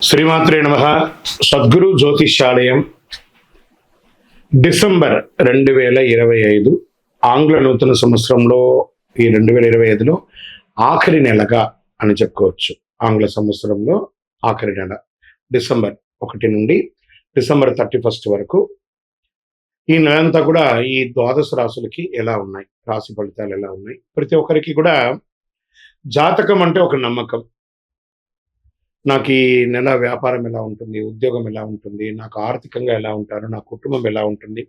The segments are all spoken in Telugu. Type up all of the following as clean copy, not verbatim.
శ్రీమాత్రే నమః. సద్గురు జ్యోతిష్యాలయం డిసెంబర్ 2025 ఆంగ్ల నూతన సంవత్సరంలో ఈ 2025లో ఆఖరి నెలగా అని చెప్పుకోవచ్చు. ఆంగ్ల సంవత్సరంలో ఆఖరి నెల డిసెంబర్ 1 నుండి డిసెంబర్ 31 వరకు ఈ నెలంతా కూడా ఈ ద్వాదశ రాశులకి ఎలా ఉన్నాయి, రాశి ఫలితాలు ఎలా ఉన్నాయి, ప్రతి ఒక్కరికి కూడా జాతకం అంటే ఒక నమ్మకం. నాకు ఈ నెల వ్యాపారం ఎలా ఉంటుంది, ఉద్యోగం ఎలా ఉంటుంది, నాకు ఆర్థికంగా ఎలా ఉంటారు, నా కుటుంబం ఎలా ఉంటుంది,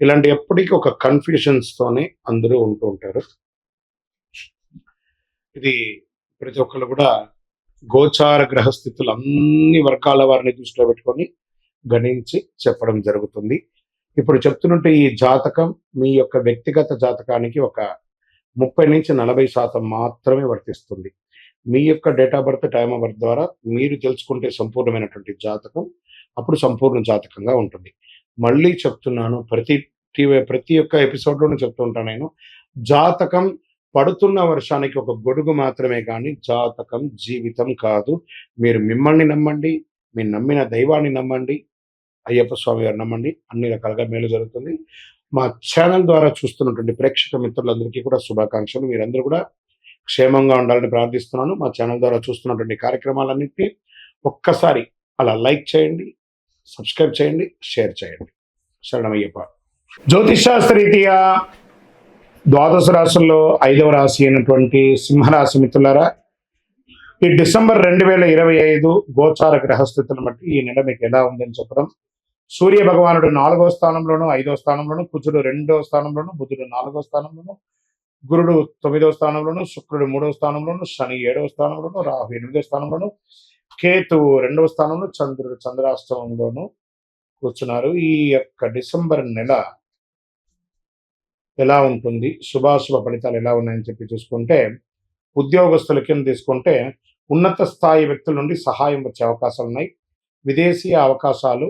ఇలాంటి ఎప్పటికీ ఒక కన్ఫ్యూషన్స్తోనే అందరూ ఉంటూ ఉంటారు. ఇది ప్రతి ఒక్కరు కూడా గోచార గ్రహస్థితులు అన్ని వర్గాల వారిని దృష్టిలో పెట్టుకొని గణించి చెప్పడం జరుగుతుంది. ఇప్పుడు చెప్తున్నట్టు ఈ జాతకం మీ యొక్క వ్యక్తిగత జాతకానికి ఒక 30 నుంచి 40% మాత్రమే వర్తిస్తుంది. మీ యొక్క date of birth, time of birth ద్వారా మీరు తెలుసుకుంటే సంపూర్ణమైనటువంటి జాతకం అప్పుడు సంపూర్ణ జాతకంగా ఉంటుంది. మళ్ళీ చెప్తున్నాను, ప్రతి ఒక్క ఎపిసోడ్లోనూ చెప్తూ ఉంటాను నేను, జాతకం పడుతున్న వర్షానికి ఒక గొడుగు మాత్రమే కానీ జాతకం జీవితం కాదు. మీరు మిమ్మల్ని నమ్మండి, మీరు నమ్మిన దైవాన్ని నమ్మండి, అయ్యప్ప స్వామి గారు నమ్మండి, అన్ని రకాలుగా మేలు జరుగుతుంది. మా ఛానల్ ద్వారా చూస్తున్నటువంటి ప్రేక్షక మిత్రులందరికీ కూడా శుభాకాంక్షలు. మీరందరూ కూడా క్షేమంగా ఉండాలని ప్రార్థిస్తున్నాను. మా ఛానల్ ద్వారా చూస్తున్నటువంటి కార్యక్రమాలన్నింటినీ ఒక్కసారి అలా లైక్ చేయండి, సబ్స్క్రైబ్ చేయండి, షేర్ చేయండి. శరణమయ్యప్ప. జ్యోతిషాస్త్రరీత్యా ద్వాదశ రాశుల్లో 5వ రాశి అయినటువంటి సింహరాశి మిత్రులారా, ఈ డిసెంబర్ 2025 గోచార గ్రహస్థితులను బట్టి ఈ నెల మీకు ఎలా ఉందని చెప్పడం. సూర్య భగవానుడు 4వ స్థానంలోను, 5వ స్థానంలోను, కుజుడు 2వ స్థానంలోను, బుధుడు 4వ స్థానంలోను, గురుడు 9వ స్థానంలోను, శుక్రుడు 3వ స్థానంలోను, శని 7వ స్థానంలోను, రాహు 8వ స్థానంలోను, కేతువు 2వ స్థానంలో, చంద్రుడు చంద్రాష్టమంలోను కూర్చున్నారు. ఈ యొక్క డిసెంబర్ నెల ఎలా ఉంటుంది, శుభాశుభ ఫలితాలు ఎలా ఉన్నాయని చెప్పి చూసుకుంటే, ఉద్యోగస్తుల కింద తీసుకుంటే ఉన్నత స్థాయి వ్యక్తుల నుండి సహాయం వచ్చే అవకాశాలు ఉన్నాయి. విదేశీయ అవకాశాలు,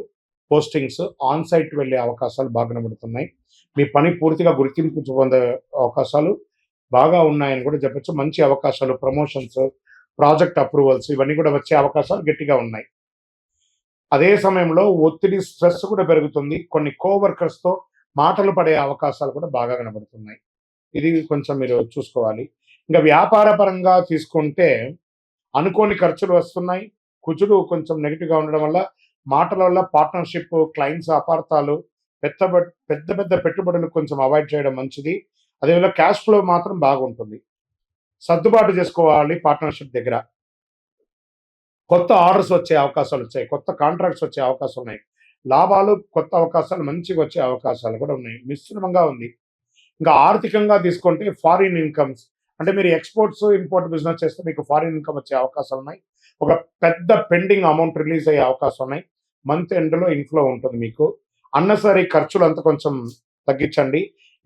పోస్టింగ్స్, ఆన్ సైట్ వెళ్ళే అవకాశాలు బాగా కనబడుతున్నాయి. మీ పని పూర్తిగా గుర్తింపు పొందే అవకాశాలు బాగా ఉన్నాయని కూడా చెప్పచ్చు. మంచి అవకాశాలు, ప్రమోషన్స్, ప్రాజెక్ట్ అప్రూవల్స్ ఇవన్నీ కూడా వచ్చే అవకాశాలు గట్టిగా ఉన్నాయి. అదే సమయంలో ఒత్తిడి, స్ట్రెస్ కూడా పెరుగుతుంది. కొన్ని కోవర్కర్స్తో మాటలు పడే అవకాశాలు కూడా బాగా కనబడుతున్నాయి. ఇది కొంచెం మీరు చూసుకోవాలి. ఇంకా వ్యాపార పరంగా తీసుకుంటే అనుకోని ఖర్చులు వస్తున్నాయి. కుజుడు కొంచెం నెగిటివ్గా ఉండడం వల్ల మాటల వల్ల పార్ట్నర్షిప్, క్లయింట్స్ అపార్థాలు, పెద్ద పెద్ద పెట్టుబడులు కొంచెం అవాయిడ్ చేయడం మంచిది. అదేవిధంగా క్యాష్ ఫ్లో మాత్రం బాగుంటుంది. సర్దుబాటు చేసుకోవాలి పార్ట్నర్షిప్ దగ్గర. కొత్త ఆర్డర్స్ వచ్చే అవకాశాలు వచ్చాయి, కొత్త కాంట్రాక్ట్స్ వచ్చే అవకాశాలు ఉన్నాయి. లాభాలు, కొత్త అవకాశాలు మంచిగా వచ్చే అవకాశాలు కూడా ఉన్నాయి. మిశ్రమంగా ఉంది. ఇంకా ఆర్థికంగా తీసుకుంటే ఫారిన్ ఇన్కమ్స్, అంటే మీరు ఎక్స్పోర్ట్స్, ఇంపోర్ట్ బిజినెస్ చేస్తే మీకు ఫారిన్ ఇన్కమ్ వచ్చే అవకాశాలు ఉన్నాయి. ఒక పెద్ద పెండింగ్ అమౌంట్ రిలీజ్ అయ్యే అవకాశం ఉన్నాయి. మంత్ ఎండ్లో ఇన్ఫ్లో ఉంటుంది. మీకు అన్నసరీ ఖర్చులు అంతా కొంచెం తగ్గించండి.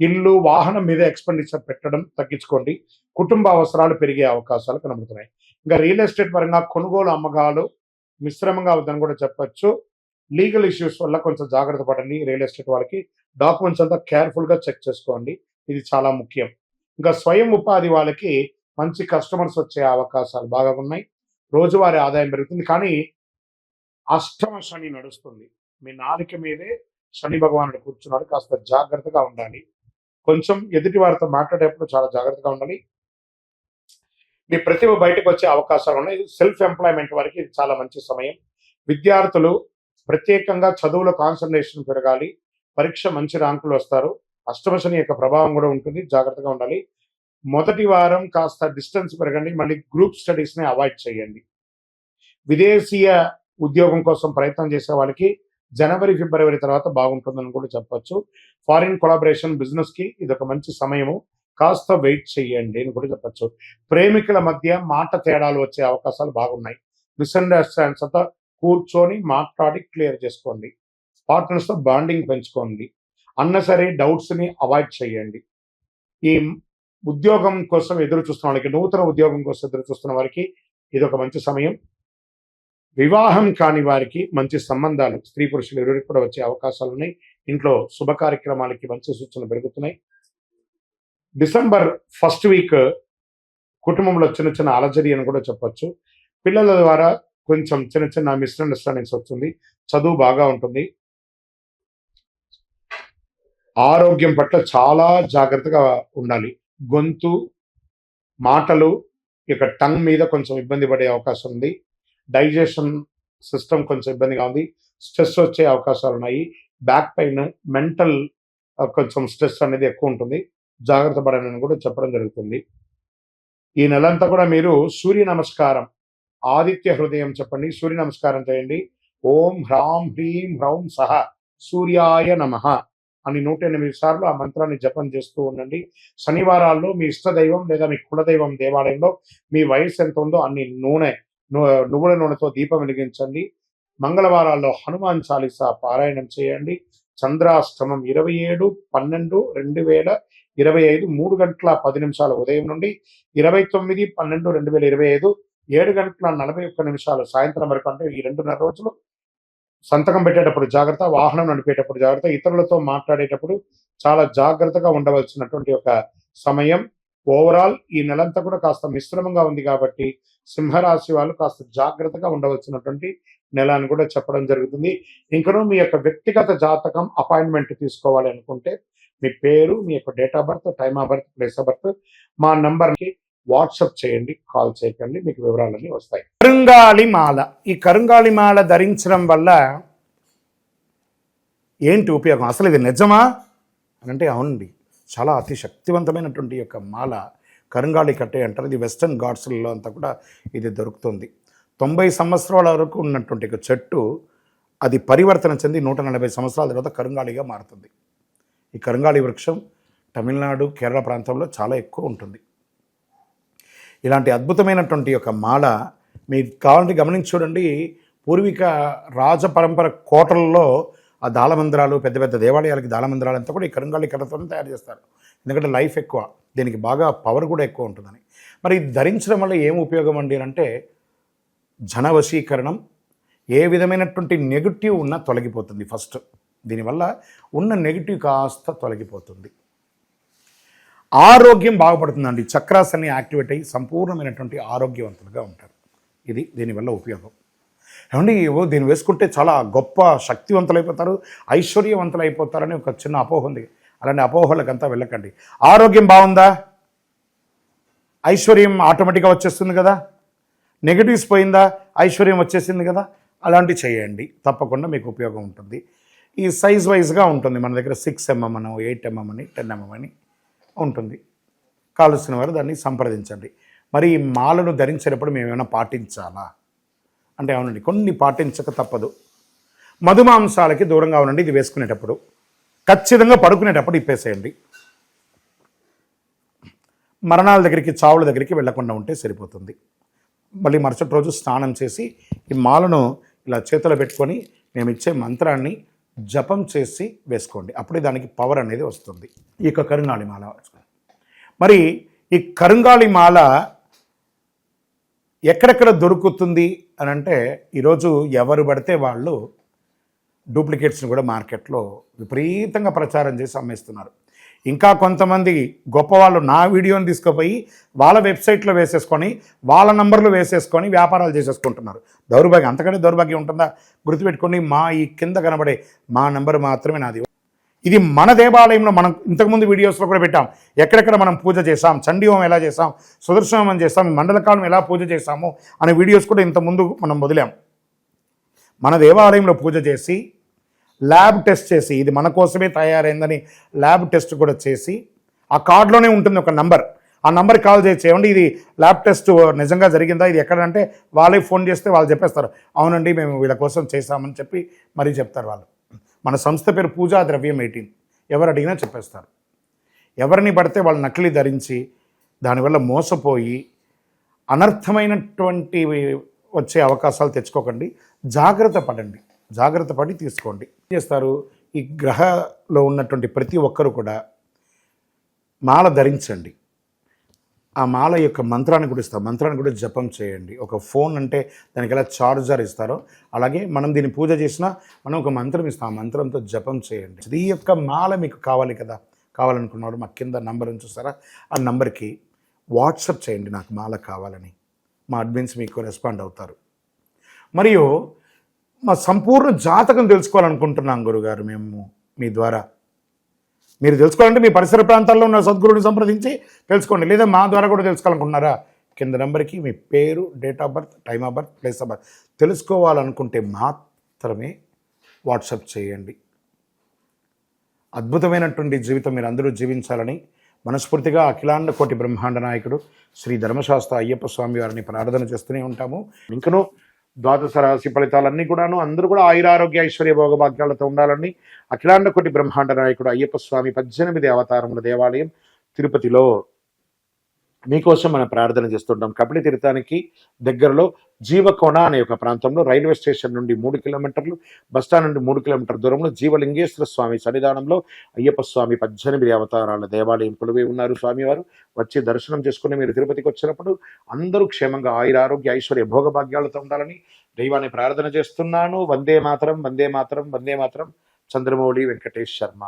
ఇల్లు, వాహనం మీద ఎక్స్పెండిచర్ పెట్టడం తగ్గించుకోండి. కుటుంబ అవసరాలు పెరిగే అవకాశాలు కనబడుతున్నాయి. ఇంకా రియల్ ఎస్టేట్ పరంగా కొనుగోలు, అమ్మకాలు మిశ్రమంగా అవుతుందని కూడా చెప్పచ్చు. లీగల్ ఇష్యూస్ వల్ల కొంచెం జాగ్రత్త పడండి. రియల్ ఎస్టేట్ వాళ్ళకి డాక్యుమెంట్స్ అంతా కేర్ఫుల్గా చెక్ చేసుకోండి. ఇది చాలా ముఖ్యం. ఇంకా స్వయం ఉపాధి వాళ్ళకి మంచి కస్టమర్స్ వచ్చే అవకాశాలు బాగా ఉన్నాయి. రోజువారీ ఆదాయం పెరుగుతుంది. కానీ అష్టమ శని నడుస్తుంది. మీ నాలుక మీదే శని భగవానుడు కూర్చున్నాడు. కాస్త జాగ్రత్తగా ఉండాలి. కొంచెం ఎదుటి వారితో మాట్లాడేటప్పుడు చాలా జాగ్రత్తగా ఉండాలి. మీ ప్రతిభ బయటకు వచ్చే అవకాశాలు ఉన్నాయి. సెల్ఫ్ ఎంప్లాయ్మెంట్ వారికి ఇది చాలా మంచి సమయం. విద్యార్థులు ప్రత్యేకంగా చదువులో కాన్సన్ట్రేషన్ పెరగాలి. పరీక్ష మంచి ర్యాంకులు వస్తారు. అష్టమ శని యొక్క ప్రభావం కూడా ఉంటుంది. జాగ్రత్తగా ఉండాలి. మొదటి వారం కాస్త డిస్టెన్స్ పెరగండి. మళ్ళీ గ్రూప్ స్టడీస్ని అవాయిడ్ చేయండి. విదేశీయ ఉద్యోగం కోసం ప్రయత్నం చేసే వాళ్ళకి జనవరి, ఫిబ్రవరి తర్వాత బాగుంటుందని కూడా చెప్పచ్చు. ఫారిన్ కొలాబరేషన్ బిజినెస్కి ఇది ఒక మంచి సమయము. కాస్త వెయిట్ చేయండి అని కూడా చెప్పచ్చు. ప్రేమికుల మధ్య మాట తేడాలు వచ్చే అవకాశాలు బాగున్నాయి. మిస్అండర్స్టాండ్స్ అంతా కూర్చొని మాట్లాడి క్లియర్ చేసుకోండి. పార్ట్నర్స్తో బాండింగ్ పెంచుకోండి. అన్నసరీ డౌట్స్ని అవాయిడ్ చేయండి. ఈ ఉద్యోగం కోసం ఎదురు చూస్తున్న వాళ్ళకి, నూతన ఉద్యోగం కోసం ఎదురు చూస్తున్న వారికి ఇది ఒక మంచి సమయం. వివాహం కాని వారికి మంచి సంబంధాలు, స్త్రీ పురుషులు ఇరువురికి కూడా వచ్చే అవకాశాలు ఉన్నాయి. ఇంట్లో శుభ కార్యక్రమాలకి మంచి సూచనలు పెరుగుతున్నాయి. డిసెంబర్ 1st వీక్ కుటుంబంలో చిన్న చిన్న అలజడి అని కూడా చెప్పచ్చు. పిల్లల ద్వారా కొంచెం చిన్న చిన్న మిస్అండర్స్టాండింగ్స్ వస్తుంది. చదువు బాగా ఉంటుంది. ఆరోగ్యం పట్ల చాలా జాగ్రత్తగా ఉండాలి. గొంతు, మాటలు, ఇక టంగ్ మీద కొంచెం ఇబ్బంది పడే అవకాశం ఉంది. డైజెషన్ సిస్టమ్ కొంచెం ఇబ్బందిగా ఉంది. స్ట్రెస్ వచ్చే అవకాశాలున్నాయి. బ్యాక్ పెయిన్, మెంటల్ కొంచెం స్ట్రెస్ అనేది ఎక్కువ ఉంటుంది. జాగ్రత్త పడనని కూడా చెప్పడం జరుగుతుంది. ఈ నెలంతా కూడా మీరు సూర్య నమస్కారం, ఆదిత్య హృదయం చెప్పండి. సూర్య నమస్కారం చేయండి. ఓం హ్రాం హ్రీం హ్రౌం సహ సూర్యాయ నమః అని 108 సార్లు ఆ మంత్రాన్ని జపం చేస్తూ ఉండండి. శనివారాల్లో మీ ఇష్టదైవం లేదా మీ కులదైవం దేవాలయంలో మీ వయస్సు ఎంత ఉందో అన్ని నువ్వుల నూనెతో దీపం వెలిగించండి. మంగళవారాల్లో హనుమాన్ చాలీసా పారాయణం చేయండి. చంద్రాష్టమం 27/12/2025 3:10 ఉదయం నుండి 29/12/2025 7:41 సాయంత్రం వరకు, అంటే ఈ 2.5 రోజులు సంతకం పెట్టేటప్పుడు జాగ్రత్త, వాహనం నడిపేటప్పుడు జాగ్రత్త, ఇతరులతో మాట్లాడేటప్పుడు చాలా జాగ్రత్తగా ఉండవలసినటువంటి ఒక సమయం. ఓవరాల్ ఈ నెలంతా కూడా కాస్త మిశ్రమంగా ఉంది కాబట్టి సింహరాశి వాళ్ళు కాస్త జాగ్రత్తగా ఉండవలసినటువంటి నెల అని కూడా చెప్పడం జరుగుతుంది. ఇంకనూ మీ యొక్క వ్యక్తిగత జాతకం అపాయింట్మెంట్ తీసుకోవాలి అనుకుంటే మీ పేరు, మీ యొక్క date of birth, time of birth, place of birth మా నంబర్కి వాట్సాప్ చేయండి, కాల్ చేయకండి, మీకు వివరాలన్నీ వస్తాయి. కరుంగాళి మాల. ఈ కరుంగాళి మాల ధరించడం వల్ల ఏంటి ఉపయోగం? అసలు ఇది నిజమా అని అంటే అవునండి, చాలా అతి శక్తివంతమైనటువంటి యొక్క మాల కరుంగాళి కట్టే అంటారు. ఇది వెస్టర్న్ ఘాట్స్లలో అంతా కూడా ఇది దొరుకుతుంది. 90 సంవత్సరాల వరకు ఉన్నటువంటి ఒక చెట్టు అది పరివర్తన చెంది 140 సంవత్సరాల తర్వాత కరుంగాళిగా మారుతుంది. ఈ కరుంగాళి వృక్షం తమిళనాడు, కేరళ ప్రాంతంలో చాలా ఎక్కువ ఉంటుంది. ఇలాంటి అద్భుతమైనటువంటి యొక్క మాల మీకు కావాలంటే గమనించి చూడండి. పూర్వీక రాజ పరంపర కోటలలో ఆ దాళమందిరాలు, పెద్ద పెద్ద దేవాలయాలకి దాళమందిరాలు అంతా కూడా ఈ కరుంగాళి కర్రతో తయారు చేస్తారు. ఎందుకంటే లైఫ్ ఎక్కువ, దీనికి బాగా పవర్ కూడా ఎక్కువ ఉంటుందని. మరి ధరించడం వల్ల ఏం ఉపయోగం అండి అంటే జనవశీకరణం, ఏ విధమైనటువంటి నెగిటివ్ ఉన్నా తొలగిపోతుంది. ఫస్ట్ దీనివల్ల ఉన్న నెగిటివ్ కాస్త తొలగిపోతుంది. ఆరోగ్యం బాగుపడుతుందండి. చక్రాస్ అన్ని యాక్టివేట్ అయ్యి సంపూర్ణమైనటువంటి ఆరోగ్యవంతులుగా ఉంటారు. ఇది దీనివల్ల ఉపయోగం. ఏమండి దీన్ని వేసుకుంటే చాలా గొప్ప శక్తివంతులైపోతారు, ఐశ్వర్యవంతులైపోతారని ఒక చిన్న అపోహ ఉంది. అలాంటి అపోహలకంతా వెళ్ళకండి. ఆరోగ్యం బాగుందా, ఐశ్వర్యం ఆటోమేటిక్గా వచ్చేస్తుంది కదా. నెగిటివ్స్ పోయిందా, ఐశ్వర్యం వచ్చేసింది కదా. అలాంటివి చేయండి, తప్పకుండా మీకు ఉపయోగం ఉంటుంది. ఈ సైజ్ వైజ్గా ఉంటుంది. మన దగ్గర 6 mm అని, 8 mm అని, 10 mm అని ఉంటుంది. కావలసిన వారు దాన్ని సంప్రదించండి. మరి ఈ మాలను ధరించేటప్పుడు మేము ఏమైనా పాటించాలా అంటే అవునండి, కొన్ని పాటించక తప్పదు. మధుమాంసాలకి దూరంగా ఉండండి. ఇది వేసుకునేటప్పుడు ఖచ్చితంగా పడుకునేటప్పుడు ఇప్పేసేయండి. మరణాల దగ్గరికి, చావుల దగ్గరికి వెళ్లకుండా ఉంటే సరిపోతుంది. మళ్ళీ మరుసటి రోజు స్నానం చేసి ఈ మాలను ఇలా చేతిలో పెట్టుకొని మేము ఇచ్చే మంత్రాన్ని జపం చేసి వేసుకోండి. అప్పుడే దానికి పవర్ అనేది వస్తుంది. ఈ యొక్క కరుంగాళి మాల. మరి ఈ కరుంగాళి మాల ఎక్కడెక్కడ దొరుకుతుంది అని అంటే ఈరోజు ఎవరు పడితే వాళ్ళు డూప్లికేట్స్ని కూడా మార్కెట్లో విపరీతంగా ప్రచారం చేసి అమ్మేస్తున్నారు. ఇంకా కొంతమంది గొప్పవాళ్ళు నా వీడియోని తీసుకుపోయి వాళ్ళ వెబ్సైట్లో వేసేసుకొని వాళ్ళ నంబర్లు వేసేసుకొని వ్యాపారాలు చేసేసుకుంటున్నారు. దౌర్భాగ్యం, అంతకంటే దౌర్భాగ్యం ఉంటుందా? గుర్తుపెట్టుకొని మా ఈ కింద కనబడే మా నెంబర్ మాత్రమే నాది. ఇది మన దేవాలయంలో మనం ఇంతకుముందు వీడియోస్లో కూడా పెట్టాం. ఎక్కడెక్కడ మనం పూజ చేసాం, చండీహోమం ఎలా చేసాం, సుదర్శనం చేసాం, మండలకాలం ఎలా పూజ చేసాము అనే వీడియోస్ కూడా ఇంతకుముందు మనం వదిలాం. మన దేవాలయంలో పూజ చేసి ల్యాబ్ టెస్ట్ చేసి ఇది మన కోసమే తయారైందని ల్యాబ్ టెస్ట్ కూడా చేసి ఆ కార్డులోనే ఉంటుంది ఒక నంబర్. ఆ నంబర్కి కాల్ చేసి ఏమండి ఇది ల్యాబ్ టెస్ట్ నిజంగా జరిగిందా, ఇది ఎక్కడంటే వాళ్ళే ఫోన్ చేస్తే వాళ్ళు చెప్పేస్తారు అవునండి మేము వీళ్ళ కోసం చేశామని చెప్పి మరీ చెప్తారు వాళ్ళు. మన సంస్థ పేరు పూజా ద్రవ్యం 18. ఎవరు అడిగినా చెప్పేస్తారు. ఎవరిని పడితే వాళ్ళు నకిలీ ధరించి దానివల్ల మోసపోయి అనర్థమైనటువంటి వచ్చే అవకాశాలు తెచ్చుకోకండి. జాగ్రత్త పడండి, జాగ్రత్త పడి తీసుకోండి. ఏం చేస్తారు, ఈ గ్రహలో ఉన్నటువంటి ప్రతి ఒక్కరు కూడా మాల ధరించండి. ఆ మాల యొక్క మంత్రాన్ని కూడా ఇస్తారు, మంత్రాన్ని కూడా జపం చేయండి. ఒక ఫోన్ అంటే దానికి ఎలా చార్జర్ ఇస్తారో అలాగే మనం దీన్ని పూజ చేసినా మనం ఒక మంత్రం ఇస్తాం, ఆ మంత్రంతో జపం చేయండి. ఈ యొక్క మాల మీకు కావాలి కదా, కావాలనుకున్నారు మా కింద నంబర్ చూస్తారా, ఆ నంబర్కి వాట్సాప్ చేయండి నాకు మాల కావాలని. మా అడ్మిన్స్ మీకు రెస్పాండ్ అవుతారు. మరియు మా సంపూర్ణ జాతకం తెలుసుకోవాలనుకుంటున్నాం గురుగారు మేము మీ ద్వారా. మీరు తెలుసుకోవాలంటే మీ పరిసర ప్రాంతాల్లో ఉన్న సద్గురుని సంప్రదించి తెలుసుకోండి, లేదా మా ద్వారా కూడా తెలుసుకోవాలనుకుంటున్నారా? కింద నెంబర్కి మీ పేరు, date of birth, time of birth, place of birth తెలుసుకోవాలనుకుంటే మాత్రమే వాట్సాప్ చేయండి. అద్భుతమైనటువంటి జీవితం మీరు అందరూ జీవించాలని మనస్ఫూర్తిగా అఖిలాండ కోటి బ్రహ్మాండ నాయకుడు శ్రీ ధర్మశాస్త్ర అయ్యప్ప స్వామి వారిని ప్రార్థన చేస్తూనే ఉంటాము. ఇంకనూ ద్వాదశ రాశి ఫలితాలన్నీ కూడాను అందరూ కూడా ఆయురారోగ్య ఐశ్వర్య భోగభాగ్యాలతో ఉండాలని అఖిలాండ కోటి బ్రహ్మాండ నాయకుడు అయ్యప్ప స్వామి 18 అవతారముల దేవాలయం తిరుపతిలో మీకోసం మనం ప్రార్థన చేస్తుంటాం. కపిలి తీర్థానికి దగ్గరలో జీవకోణ అనే ఒక ప్రాంతంలో రైల్వే స్టేషన్ నుండి 3 కిలోమీటర్లు, బస్టాండ్ నుండి 3 కిలోమీటర్ల దూరంలో జీవలింగేశ్వర స్వామి సన్నిధానంలో అయ్యప్ప స్వామి 18 అవతారాల దేవాలయం కొలువై ఉన్నారు. స్వామివారు వచ్చి దర్శనం చేసుకుని మీరు తిరుపతికి వచ్చినప్పుడు అందరూ క్షేమంగా ఆయురారోగ్య ఐశ్వర్య భోగభాగ్యాలతో ఉండాలని దైవాన్ని ప్రార్థన చేస్తున్నాను. వందే మాతరం, వందే మాతరం, వందే మాతరం. చంద్రమౌళి వెంకటేష్ శర్మ.